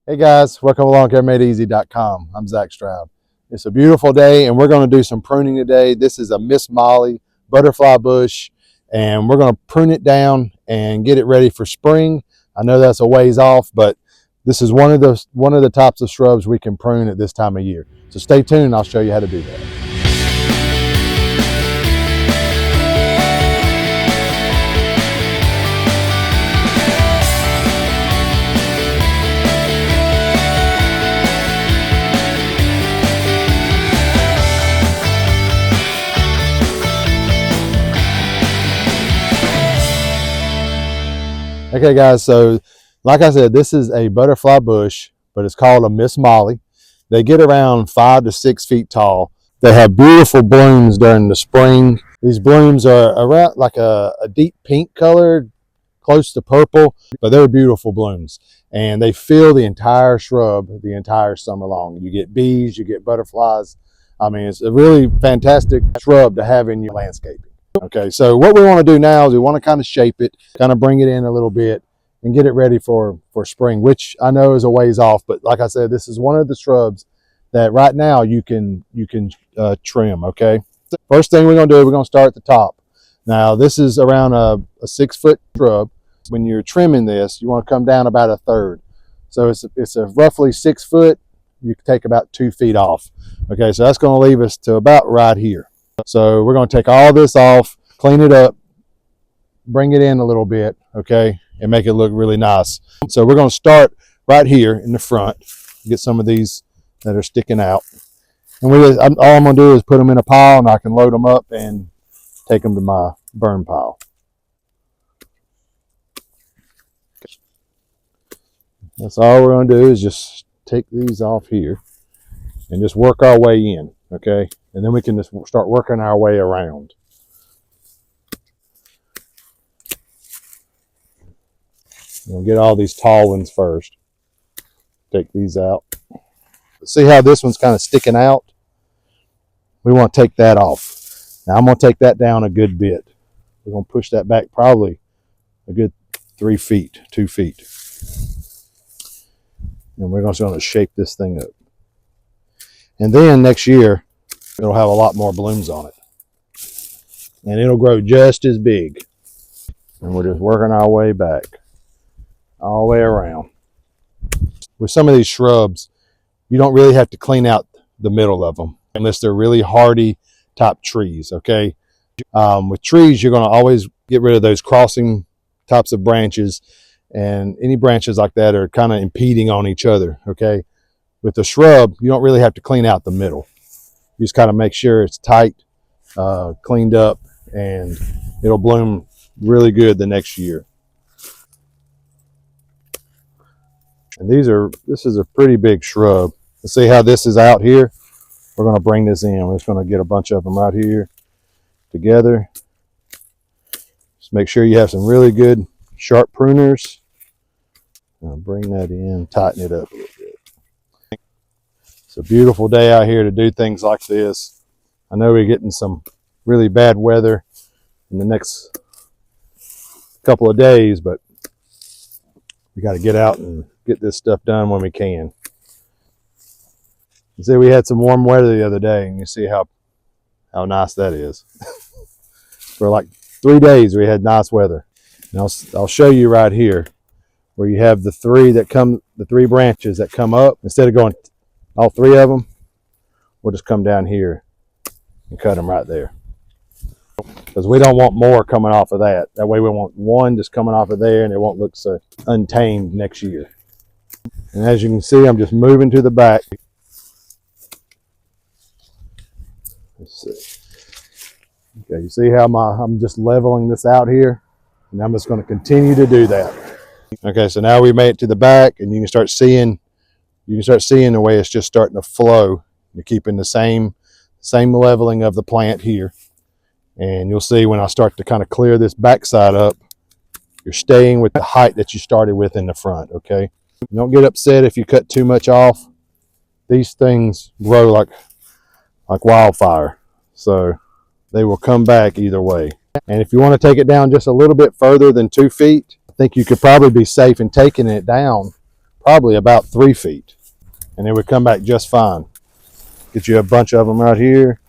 Hey guys, welcome along to CareMadeEasy.com. I'm Zach Stroud. It's a beautiful day and we're going to do some pruning today. This is a Miss Molly butterfly bush and we're going to prune it down and get it ready for spring. I know that's a ways off, but this is one of the types of shrubs we can prune at this time of year. So stay tuned and I'll show you how to do that. Okay guys, so like I said, this is a butterfly bush, but it's called a Miss Molly. They get around 5 to 6 feet tall. They have beautiful blooms during the spring. These blooms are around like a deep pink color, close to purple, but they're beautiful blooms. And they fill the entire shrub the entire summer long. You get bees, you get butterflies. I mean, it's a really fantastic shrub to have in your landscaping. Okay, so what we want to do now is we want to kind of shape it, kind of bring it in a little bit and get it ready for spring, which I know is a ways off, but like I said, this is one of the shrubs that right now you can trim, okay? First thing we're going to do, we're going to start at the top. Now, this is around a 6-foot shrub. When you're trimming this, you want to come down about a third. So it's a roughly 6 foot. You can take about 2 feet off. Okay, so that's going to leave us to about right here. So we're going to take all this off, clean it up, bring it in a little bit, okay, and make it look really nice. So we're going to start right here in the front, get some of these that are sticking out. And all I'm going to do is put them in a pile and I can load them up and take them to my burn pile. That's all we're going to do is just take these off here and just work our way in, okay? And then we can just start working our way around. We'll get all these tall ones first. Take these out. See how this one's kind of sticking out? We want to take that off. Now I'm going to take that down a good bit. We're going to push that back probably a good 3 feet, 2 feet. And we're just going to shape this thing up. And then next year, it'll have a lot more blooms on it. And it'll grow just as big. And we're just working our way back, all the way around. With some of these shrubs, you don't really have to clean out the middle of them unless they're really hardy type trees, okay? With trees, you're going to always get rid of those crossing types of branches, and any branches like that are kind of impeding on each other, okay? With the shrub, you don't really have to clean out the middle. You just kind of make sure it's tight, cleaned up, and it'll bloom really good the next year. And this is a pretty big shrub. Let's see how this is out here. We're going to bring this in. We're just going to get a bunch of them right here together. Just make sure you have some really good sharp pruners. I'll bring that in, tighten it up a little bit. It's a beautiful day out here to do things like this. I know we're getting some really bad weather in the next couple of days, but we got to get out and get this stuff done when we can. You see, we had some warm weather the other day, and you see how nice that is. For like 3 days, we had nice weather. And I'll show you right here where you have the three branches that come up. Instead of going all 3 of them, we'll just come down here and cut them right there. Because we don't want more coming off of that. That way we want one just coming off of there and it won't look so untamed next year. And as you can see, I'm just moving to the back. Let's see. Okay, you see how I'm just leveling this out here? And I'm just going to continue to do that. Okay, so now we made it to the back, and you can start seeing the way it's just starting to flow. You're keeping the same leveling of the plant here. And you'll see when I start to kind of clear this backside up, you're staying with the height that you started with in the front, okay? Don't get upset if you cut too much off. These things grow like wildfire, so they will come back either way. And if you want to take it down just a little bit further than 2 feet, I think you could probably be safe in taking it down probably about 3 feet, and it would come back just fine. Get you a bunch of them right here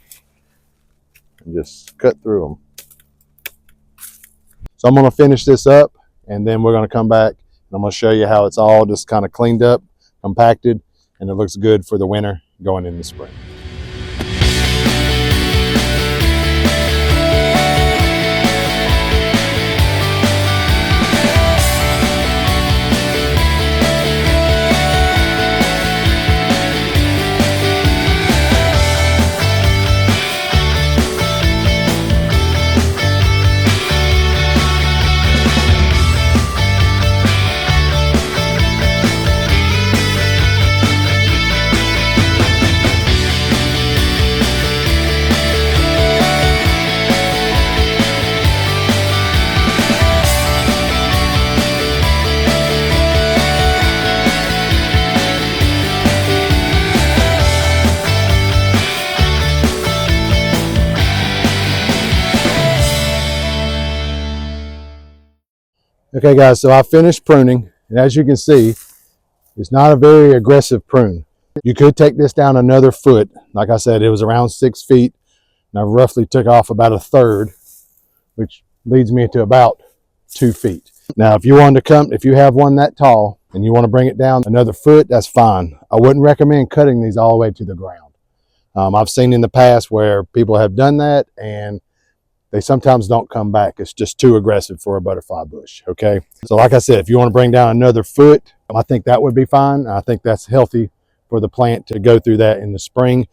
and just cut through them. So I'm going to finish this up, and then we're going to come back and I'm going to show you how it's all just kind of cleaned up, compacted, and it looks good for the winter going in the spring. Okay guys, so I finished pruning, and as you can see, it's not a very aggressive prune. You could take this down another foot. Like I said, it was around 6 feet, and I roughly took off about a third, which leads me to about 2 feet. Now, if you have one that tall and you want to bring it down another foot, that's fine. I wouldn't recommend cutting these all the way to the ground. I've seen in the past where people have done that and they sometimes don't come back. It's just too aggressive for a butterfly bush, okay? So like I said, if you want to bring down another foot, I think that would be fine. I think that's healthy for the plant to go through that in the spring.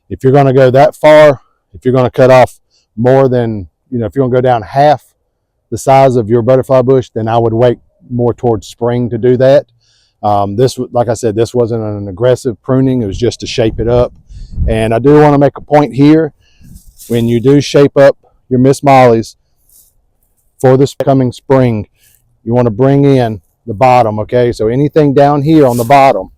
If you're going to go that far, if you're going to cut off more than, if you're going to go down half the size of your butterfly bush, then I would wait more towards spring to do that. Like I said, this wasn't an aggressive pruning. It was just to shape it up. And I do want to make a point here. When you do shape up your Miss Mollies for this coming spring, you want to bring in the bottom, okay? So anything down here on the bottom,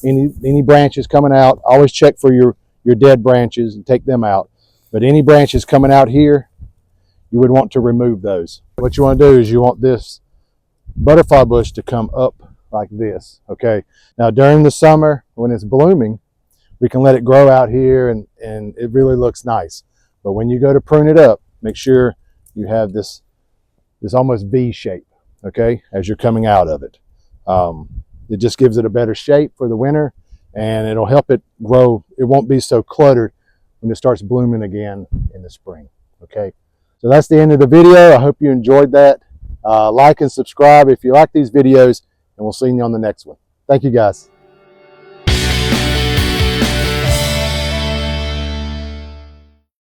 any branches coming out, always check for your dead branches and take them out. But any branches coming out here, you would want to remove those. What you want to do is you want this butterfly bush to come up like this, okay? Now during the summer when it's blooming, we can let it grow out here and it really looks nice. But when you go to prune it up, make sure you have this almost V shape, okay, as you're coming out of it. It just gives it a better shape for the winter, and it'll help it grow. It won't be so cluttered when it starts blooming again in the spring, okay? So that's the end of the video. I hope you enjoyed that. Like and subscribe if you like these videos, and we'll see you on the next one. Thank you, guys.